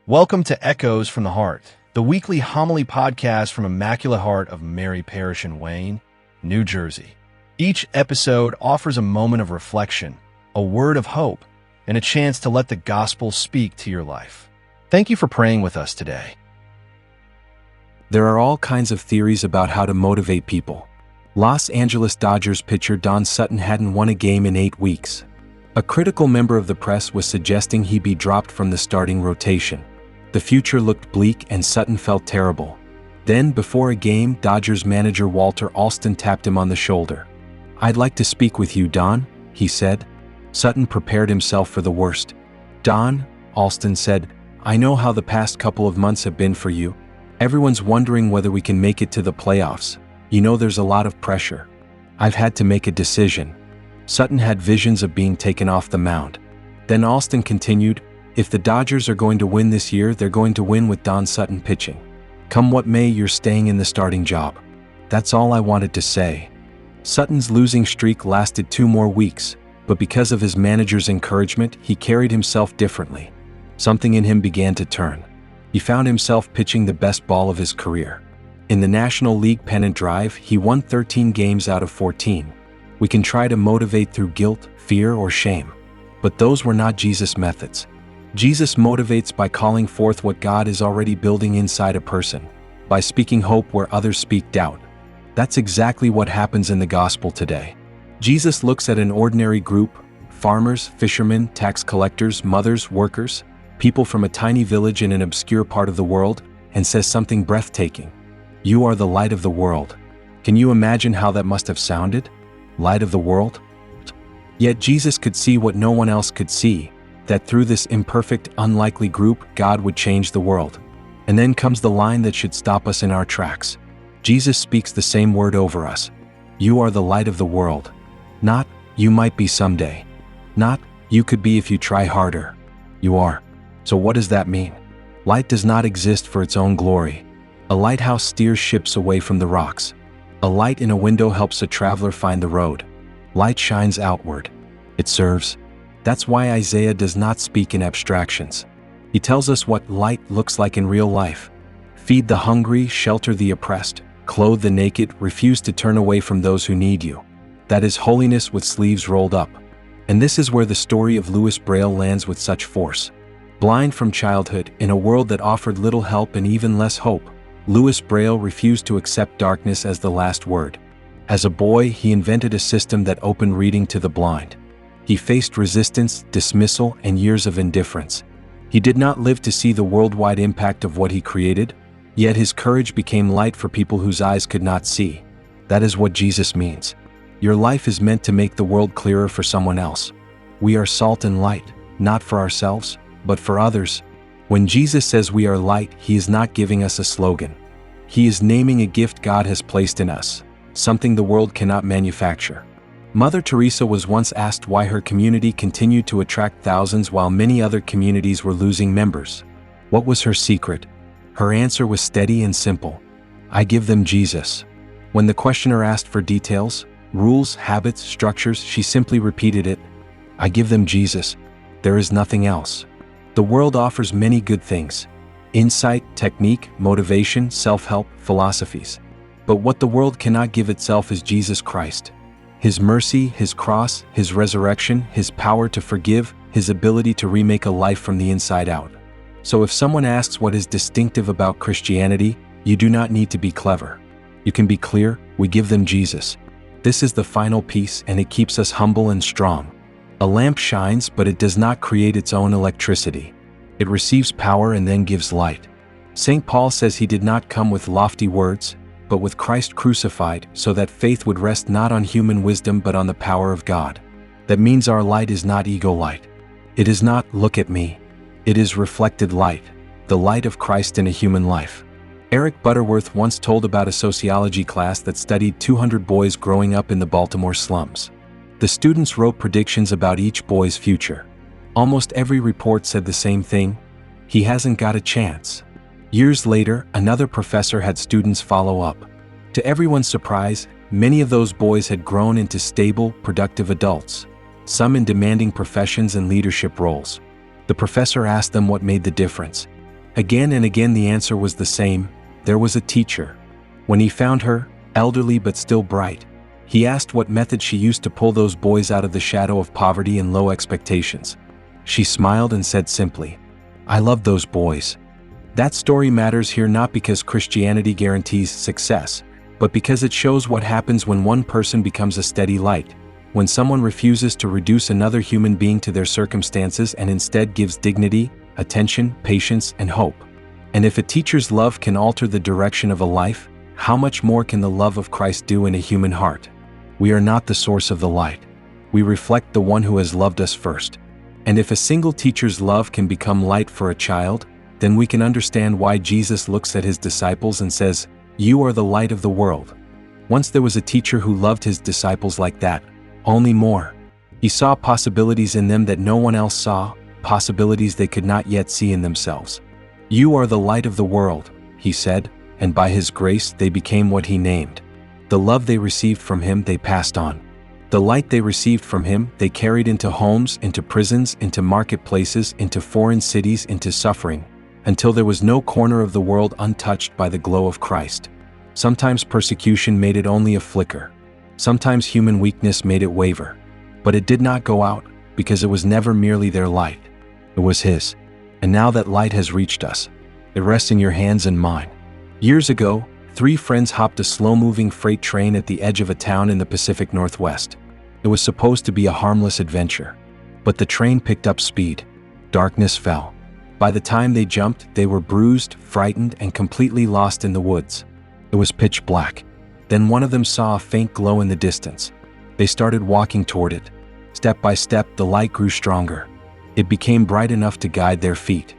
Welcome to Echoes from the Heart, the weekly homily podcast from Immaculate Heart of Mary Parish in Wayne, New Jersey. Each episode offers a moment of reflection, a word of hope, and a chance to let the gospel speak to your life. Thank you for praying with us today. There are all kinds of theories about how to motivate people. Los Angeles Dodgers pitcher Don Sutton hadn't won a game in 8 weeks. A critical member of the press was suggesting he be dropped from the starting rotation. The future looked bleak and Sutton felt terrible. Then, before a game, Dodgers manager Walter Alston tapped him on the shoulder. "I'd like to speak with you, Don," he said. Sutton prepared himself for the worst. "Don," Alston said, "I know how the past couple of months have been for you. Everyone's wondering whether we can make it to the playoffs. You know there's a lot of pressure. I've had to make a decision." Sutton had visions of being taken off the mound. Then Alston continued, "If the Dodgers are going to win this year, they're going to win with Don Sutton pitching. Come what may, you're staying in the starting job." That's all I wanted to say. Sutton's losing streak lasted 2 more weeks, but because of his manager's encouragement, he carried himself differently. Something in him began to turn. He found himself pitching the best ball of his career. In the National League pennant drive, he won 13 games out of 14. We can try to motivate through guilt, fear, or shame. But those were not Jesus' methods. Jesus motivates by calling forth what God is already building inside a person, by speaking hope where others speak doubt. That's exactly what happens in the gospel today. Jesus looks at an ordinary group, farmers, fishermen, tax collectors, mothers, workers, people from a tiny village in an obscure part of the world, and says something breathtaking. "You are the light of the world." Can you imagine how that must have sounded? Light of the world? Yet Jesus could see what no one else could see, that through this imperfect, unlikely group, God would change the world. And then comes the line that should stop us in our tracks. Jesus speaks the same word over us. You are the light of the world. Not, you might be someday. Not, you could be if you try harder. You are. So what does that mean? Light does not exist for its own glory. A lighthouse steers ships away from the rocks. A light in a window helps a traveler find the road. Light shines outward. It serves. That's why Isaiah does not speak in abstractions. He tells us what light looks like in real life. Feed the hungry, shelter the oppressed, clothe the naked, refuse to turn away from those who need you. That is holiness with sleeves rolled up. And this is where the story of Louis Braille lands with such force. Blind from childhood, in a world that offered little help and even less hope, Louis Braille refused to accept darkness as the last word. As a boy, he invented a system that opened reading to the blind. He faced resistance, dismissal, and years of indifference. He did not live to see the worldwide impact of what he created, yet his courage became light for people whose eyes could not see. That is what Jesus means. Your life is meant to make the world clearer for someone else. We are salt and light, not for ourselves, but for others. When Jesus says we are light, he is not giving us a slogan. He is naming a gift God has placed in us, something the world cannot manufacture. Mother Teresa was once asked why her community continued to attract thousands while many other communities were losing members. What was her secret? Her answer was steady and simple. "I give them Jesus." When the questioner asked for details, rules, habits, structures, she simply repeated it. "I give them Jesus. There is nothing else." The world offers many good things: insight, technique, motivation, self-help, philosophies. But what the world cannot give itself is Jesus Christ. His mercy, his cross, his resurrection, his power to forgive, his ability to remake a life from the inside out. So if someone asks what is distinctive about Christianity, you do not need to be clever. You can be clear: we give them Jesus. This is the final piece, and it keeps us humble and strong. A lamp shines, but it does not create its own electricity. It receives power and then gives light. St. Paul says he did not come with lofty words, but with Christ crucified, so that faith would rest not on human wisdom but on the power of God. That means our light is not ego light. It is not, "Look at me." It is reflected light, the light of Christ in a human life. Eric Butterworth once told about a sociology class that studied 200 boys growing up in the Baltimore slums. The students wrote predictions about each boy's future. Almost every report said the same thing: he hasn't got a chance. Years later, another professor had students follow up. To everyone's surprise, many of those boys had grown into stable, productive adults, some in demanding professions and leadership roles. The professor asked them what made the difference. Again and again the answer was the same: there was a teacher. When he found her, elderly but still bright, he asked what method she used to pull those boys out of the shadow of poverty and low expectations. She smiled and said simply, "I love those boys." That story matters here not because Christianity guarantees success, but because it shows what happens when one person becomes a steady light, when someone refuses to reduce another human being to their circumstances and instead gives dignity, attention, patience, and hope. And if a teacher's love can alter the direction of a life, how much more can the love of Christ do in a human heart? We are not the source of the light. We reflect the one who has loved us first. And if a single teacher's love can become light for a child, then we can understand why Jesus looks at his disciples and says, "You are the light of the world." Once there was a teacher who loved his disciples like that, only more. He saw possibilities in them that no one else saw, possibilities they could not yet see in themselves. "You are the light of the world," he said, and by his grace they became what he named. The love they received from him they passed on. The light they received from him they carried into homes, into prisons, into marketplaces, into foreign cities, into suffering, until there was no corner of the world untouched by the glow of Christ. Sometimes persecution made it only a flicker. Sometimes human weakness made it waver. But it did not go out, because it was never merely their light. It was his. And now that light has reached us, it rests in your hands and mine. Years ago, 3 friends hopped a slow-moving freight train at the edge of a town in the Pacific Northwest. It was supposed to be a harmless adventure. But the train picked up speed. Darkness fell. By the time they jumped, they were bruised, frightened, and completely lost in the woods. It was pitch black. Then one of them saw a faint glow in the distance. They started walking toward it. Step by step, the light grew stronger. It became bright enough to guide their feet.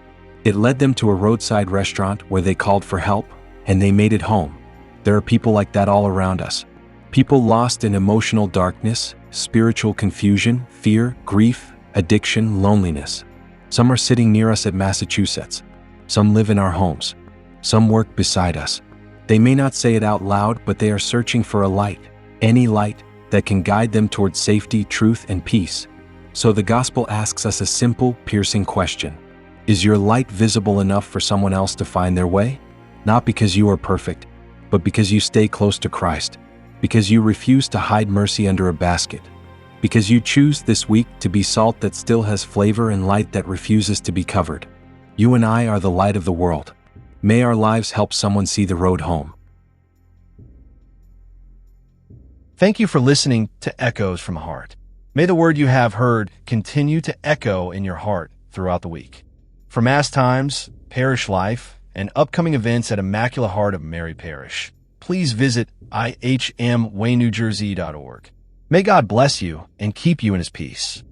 It led them to a roadside restaurant where they called for help, and they made it home. There are people like that all around us. People lost in emotional darkness, spiritual confusion, fear, grief, addiction, loneliness. Some are sitting near us at Massachusetts. Some live in our homes. Some work beside us. They may not say it out loud, but they are searching for a light, any light, that can guide them towards safety, truth, and peace. So the gospel asks us a simple, piercing question. Is your light visible enough for someone else to find their way? Not because you are perfect, but because you stay close to Christ, because you refuse to hide mercy under a basket, because you choose this week to be salt that still has flavor and light that refuses to be covered. You and I are the light of the world. May our lives help someone see the road home. Thank you for listening to Echoes from Heart. May the word you have heard continue to echo in your heart throughout the week. For Mass times, parish life, and upcoming events at Immaculate Heart of Mary Parish, please visit ihmwaynewjersey.org. May God bless you and keep you in his peace.